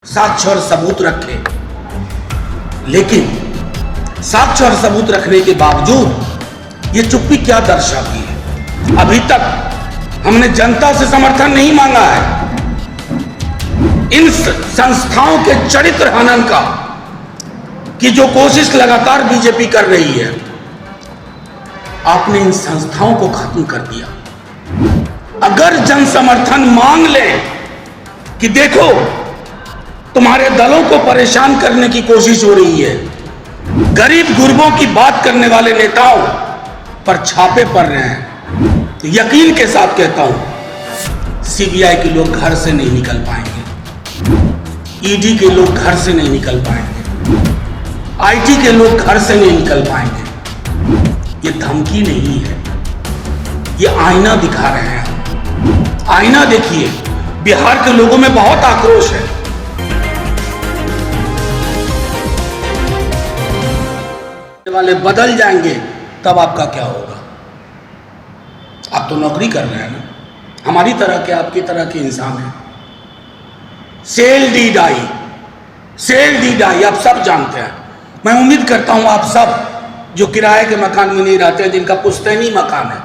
साक्ष्य और सबूत रखे, लेकिन साक्ष्य और सबूत रखने के बावजूद ये चुप्पी क्या दर्शाती है? अभी तक हमने जनता से समर्थन नहीं मांगा है। इन संस्थाओं के चरित्र हनन का की जो कोशिश लगातार बीजेपी कर रही है, आपने इन संस्थाओं को खत्म कर दिया। अगर जन समर्थन मांग ले कि देखो तुम्हारे दलों को परेशान करने की कोशिश हो रही है, गरीब गुरबों की बात करने वाले नेताओं पर छापे पड़ रहे हैं, तो यकीन के साथ कहता हूं सीबीआई के लोग घर से नहीं निकल पाएंगे, ईडी के लोग घर से नहीं निकल पाएंगे, आईटी के लोग घर से नहीं निकल पाएंगे। ये धमकी नहीं है, ये आईना दिखा रहे हैं। आईना देखिए, बिहार के लोगों में बहुत आक्रोश है। वाले बदल जाएंगे तब आपका क्या होगा? आप तो नौकरी कर रहे हैं ना, हमारी तरह के आपकी तरह के इंसान हैं। सेल डी डाई, सेल डी डाई आप सब जानते हैं। मैं उम्मीद करता हूं आप सब जो किराए के मकान में नहीं रहते हैं, जिनका पुश्तैनी मकान है,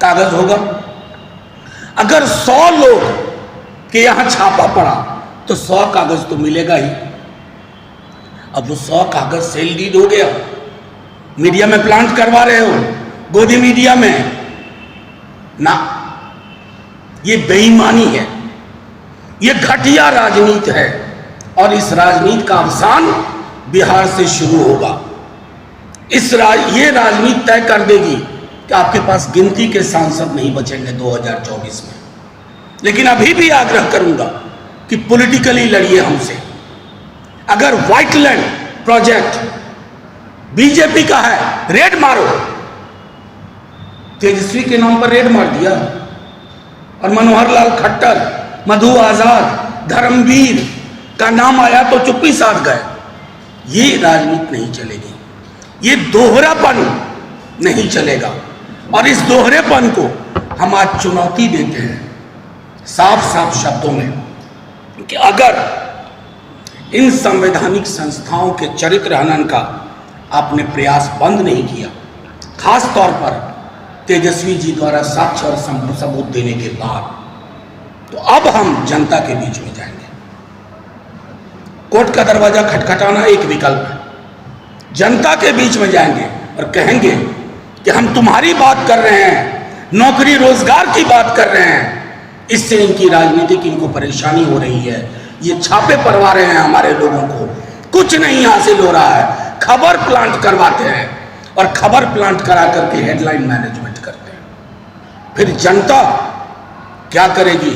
कागज होगा। अगर 100 लोग के यहां छापा पड़ा तो 100 कागज तो मिलेगा ही। अब वो 100 कागज सेल डीड हो गया, मीडिया में प्लांट करवा रहे हो, गोदी मीडिया में ना। ये बेईमानी है, ये घटिया राजनीति है, और इस राजनीति का अवसान बिहार से शुरू होगा। ये राजनीति तय कर देगी कि आपके पास गिनती के सांसद नहीं बचेंगे 2024 में। लेकिन अभी भी आग्रह करूंगा कि पॉलिटिकली लड़िए हमसे। अगर व्हाइटलैंड प्रोजेक्ट बीजेपी का है, रेड मारो। तेजस्वी के नाम पर रेड मार दिया, और मनोहर लाल खट्टर, मधु आजाद, धर्मवीर का नाम आया तो चुप्पी साध गए। ये राजनीति नहीं चलेगी, ये दोहरापन नहीं चलेगा। और इस दोहरेपन को हम आज चुनौती देते हैं साफ साफ शब्दों में कि अगर इन संवैधानिक संस्थाओं के चरित्र हनन का आपने प्रयास बंद नहीं किया, खास तौर पर तेजस्वी जी द्वारा साक्ष्य और सबूत देने के बाद, तो अब हम जनता के बीच में जाएंगे। कोर्ट का दरवाजा खटखटाना एक विकल्प है। जनता के बीच में जाएंगे और कहेंगे कि हम तुम्हारी बात कर रहे हैं, नौकरी रोजगार की बात कर रहे हैं, इससे इनकी राजनीतिक इनको परेशानी हो रही है, ये छापे पड़वा रहे हैं हमारे लोगों को, कुछ नहीं हासिल हो रहा है। खबर प्लांट करवाते हैं और खबर प्लांट करा करके हेडलाइन मैनेजमेंट करते हैं। फिर जनता क्या करेगी,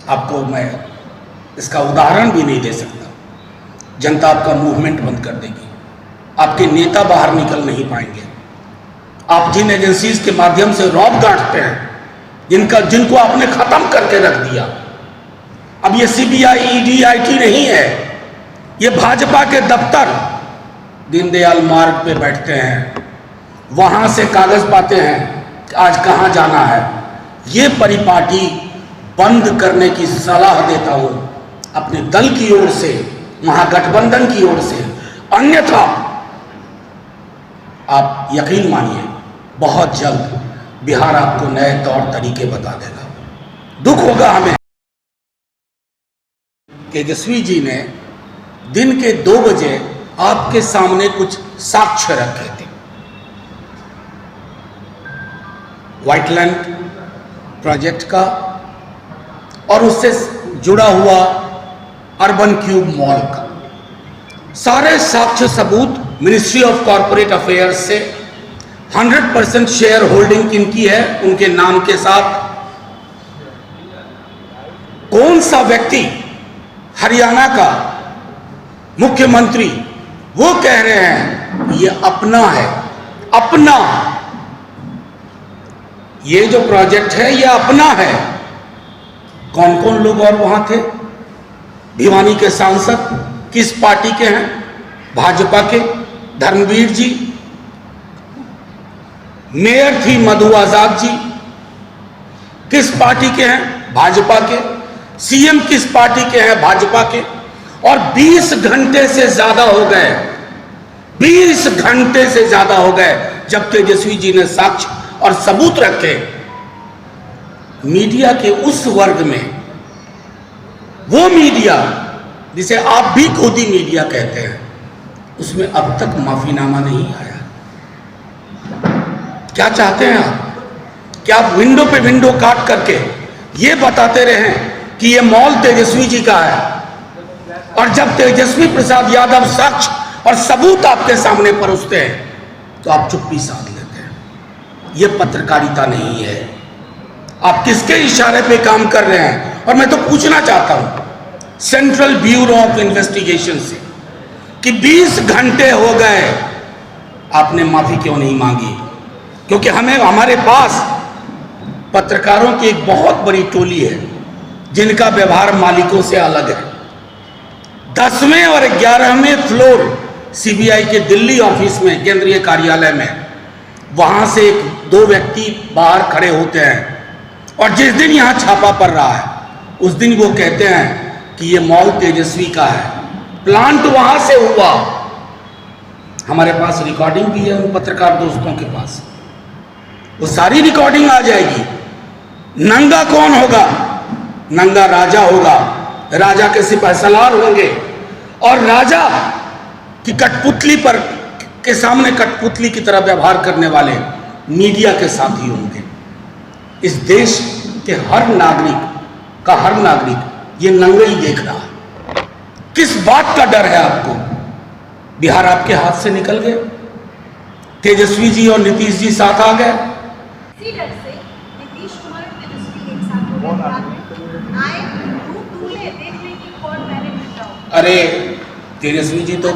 आपको मैं इसका उदाहरण भी नहीं दे सकता। जनता आपका मूवमेंट बंद कर देगी, आपके नेता बाहर निकल नहीं पाएंगे। आप जिन एजेंसीज के माध्यम से रौब गांठते हैं, जिनको आपने खत्म करके रख दिया, अब ये सीबीआई, ईडी, आईटी नहीं है, ये भाजपा के दफ्तर दीनदयाल मार्ग पे बैठते हैं, वहां से कागज पाते हैं कि आज कहां जाना है। ये परिपाटी बंद करने की सलाह देता हूं अपने दल की ओर से, महागठबंधन की ओर से। अन्यथा आप यकीन मानिए बहुत जल्द बिहार आपको नए तौर तरीके बता देगा। दुख होगा हमें। तेजस्वी जी ने दिन के 2 बजे आपके सामने कुछ साक्ष्य रखे थे, व्हाइटलैंड प्रोजेक्ट का और उससे जुड़ा हुआ अर्बन क्यूब मॉल का। सारे साक्ष्य सबूत मिनिस्ट्री ऑफ कॉर्पोरेट अफेयर्स से 100% शेयर होल्डिंग किनकी है, उनके नाम के साथ। कौन सा व्यक्ति हरियाणा का मुख्यमंत्री, वो कह रहे हैं ये अपना है, अपना, ये जो प्रोजेक्ट है ये अपना है। कौन कौन लोग और वहां थे? भिवानी के सांसद किस पार्टी के हैं? भाजपा के, धर्मवीर जी। मेयर थी मधु आजाद जी, किस पार्टी के हैं? भाजपा के। सीएम किस पार्टी के हैं? भाजपा के। और 20 घंटे से ज्यादा हो गए, 20 घंटे से ज्यादा हो गए जब तेजस्वी जी ने साक्ष्य और सबूत रखे। मीडिया के उस वर्ग में, वो मीडिया जिसे आप भी गोदी मीडिया कहते हैं, उसमें अब तक माफीनामा नहीं आया। क्या चाहते हैं आप? क्या आप विंडो पे विंडो काट करके ये बताते रहे कि ये मॉल तेजस्वी जी का है, और जब तेजस्वी प्रसाद यादव साक्ष्य और सबूत आपके सामने परोसते हैं तो आप चुप्पी साध लेते हैं? ये पत्रकारिता नहीं है। आप किसके इशारे पे काम कर रहे हैं? और मैं तो पूछना चाहता हूं सेंट्रल ब्यूरो ऑफ इन्वेस्टिगेशन से कि 20 घंटे हो गए, आपने माफी क्यों नहीं मांगी? क्योंकि हमारे पास पत्रकारों की एक बहुत बड़ी टोली है जिनका व्यवहार मालिकों से अलग है। 10वें और 11वें फ्लोर सीबीआई के दिल्ली ऑफिस में, केंद्रीय कार्यालय में, वहां से 2 व्यक्ति बाहर खड़े होते हैं, और जिस दिन यहां छापा पड़ रहा है उस दिन वो कहते हैं कि ये मॉल तेजस्वी का है, प्लांट वहां से हुआ। हमारे पास रिकॉर्डिंग भी है उन पत्रकार दोस्तों के पास, वो सारी रिकॉर्डिंग आ जाएगी। नंगा कौन होगा? नंगा राजा होगा, राजा के सिपहसालार होंगे, और राजा की कठपुतली पर के सामने कठपुतली की तरह व्यवहार करने वाले मीडिया के साथी होंगे। इस देश के हर नागरिक ये नंगा देख रहा है। किस बात का डर है आपको? बिहार आपके हाथ से निकल गए, तेजस्वी जी और नीतीश जी साथ आ गए। अरे तेजस्वी जी तो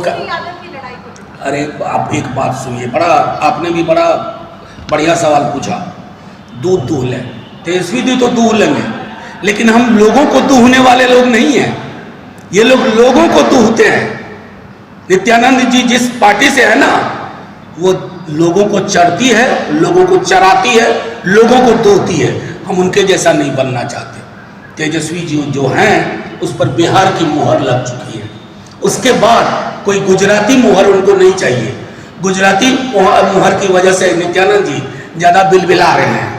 अरे आप एक बात सुनिए, आपने भी बड़ा बढ़िया सवाल पूछा। दूध दूह लें, तेजस्वी जी तो दूह लेंगे, लेकिन हम लोगों को दूहने वाले लोग नहीं हैं। ये लोग लोगों को दूहते हैं। नित्यानंद जी जिस पार्टी से है ना, वो लोगों को चरती है, लोगों को चराती है, लोगों को दूहती है। हम उनके जैसा नहीं बनना चाहते। तेजस्वी जी जो हैं उस पर बिहार की मुहर लग चुकी है। उसके बाद कोई गुजराती मुहर उनको नहीं चाहिए। गुजराती मुहर की वजह से नित्यानंद जी ज्यादा बिलबिला रहे हैं।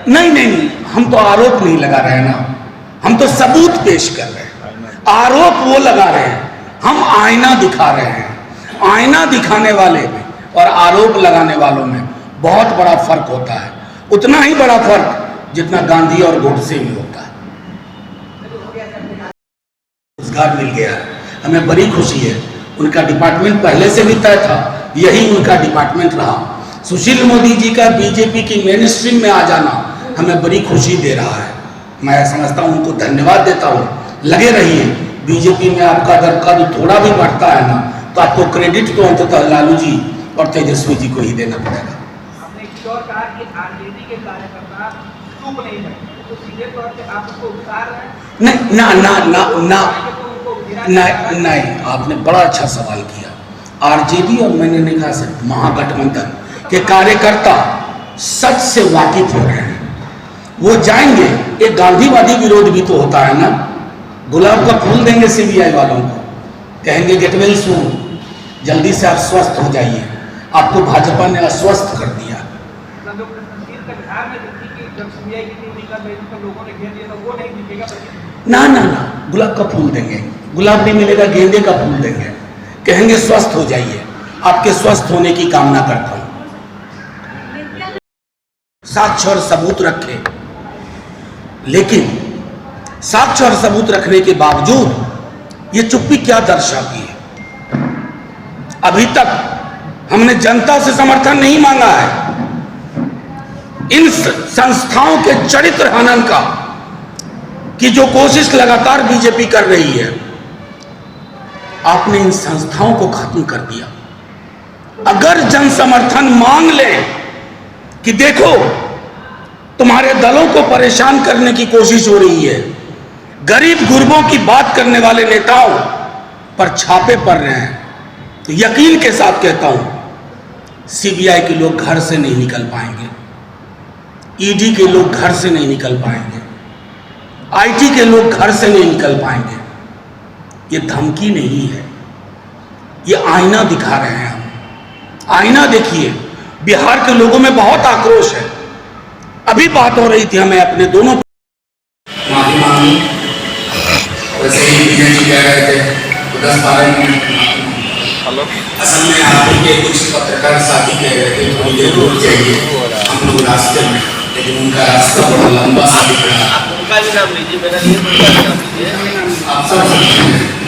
नहीं, हम तो आरोप नहीं लगा रहे हैं ना, हम तो सबूत पेश कर रहे हैं। आरोप वो लगा रहे हैं, हम आईना दिखा रहे हैं। आईना दिखाने वाले में और आरोप लगाने वालों में बहुत बड़ा फर्क होता है, उतना ही बड़ा फर्क जितना गांधी और गोडसे में होता है। रोजगार मिल गया, हमें बड़ी खुशी है। उनका डिपार्टमेंट पहले से भी तय था, यही उनका डिपार्टमेंट रहा। सुशील मोदी जी का बीजेपी की मेन स्ट्रीम में आ जाना हमें बड़ी खुशी दे रहा है। मैं समझता हूं, उनको धन्यवाद देता हूं। लगे रहिए, बीजेपी में आपका अगर कद थोड़ा भी बढ़ता है ना, तो आपको क्रेडिट तो अंततः लालू जी और तेजस्वी जी को ही देना पड़ेगा। आपने एक और कहा कि आरजेडी के कार्यकर्ता चुप नहीं बैठे, तो सीधे तौर पे आप उसको उतार रहे हैं? नहीं, आपने बड़ा अच्छा सवाल किया। आरजेडी और मैंने नहीं कहा सिर्फ महागठबंधन के कार्यकर्ता सच से वाकिफ हो रहे हैं। वो जाएंगे, एक गांधीवादी विरोध भी तो होता है ना। गुलाब का फूल देंगे सीबीआई वालों को, कहेंगे गेट वेल सून, जल्दी से आप स्वस्थ हो जाइए, आपको भाजपा ने अस्वस्थ कर दिया। ना, गुलाब का फूल देंगे, गुलाब नहीं मिलेगा गेंदे का फूल देंगे, कहेंगे स्वस्थ हो जाइए, आपके स्वस्थ होने की कामना करता हूं। साक्ष्य और सबूत रखे, लेकिन साक्ष्य और सबूत रखने के बावजूद ये चुप्पी क्या दर्शाती है? अभी तक हमने जनता से समर्थन नहीं मांगा है। इन संस्थाओं के चरित्र हनन का की जो कोशिश लगातार बीजेपी कर रही है, आपने इन संस्थाओं को खत्म कर दिया। अगर जन समर्थन मांग ले कि देखो तुम्हारे दलों को परेशान करने की कोशिश हो रही है, गरीब गुरबों की बात करने वाले नेताओं पर छापे पड़ रहे हैं, तो यकीन के साथ कहता हूं सीबीआई के लोग घर से नहीं निकल पाएंगे। ईडी के लोग घर से नहीं निकल पाएंगे, आईटी के लोग घर से नहीं निकल पाएंगे। ये धमकी नहीं है, ये आईना दिखा रहे हैं हम। आईना देखिए, बिहार के लोगों में बहुत आक्रोश है। अभी बात हो रही थी, हमें अपने दोनों माफी मांगी। वैसे ही विजय जी कह रहे थे तो 10-12 मिनट असल में आप उनके कुछ पत्रकार साथी कह रहे थे थोड़ी देर रुक जाइए, हम लोग रास्ते में, लेकिन उनका रास्ता बड़ा लंबा सा दिख रहा है। उनका भी नाम लीजिए, मेरा नहीं है, उनका भी नाम लीजिए। आप सब समझते हैं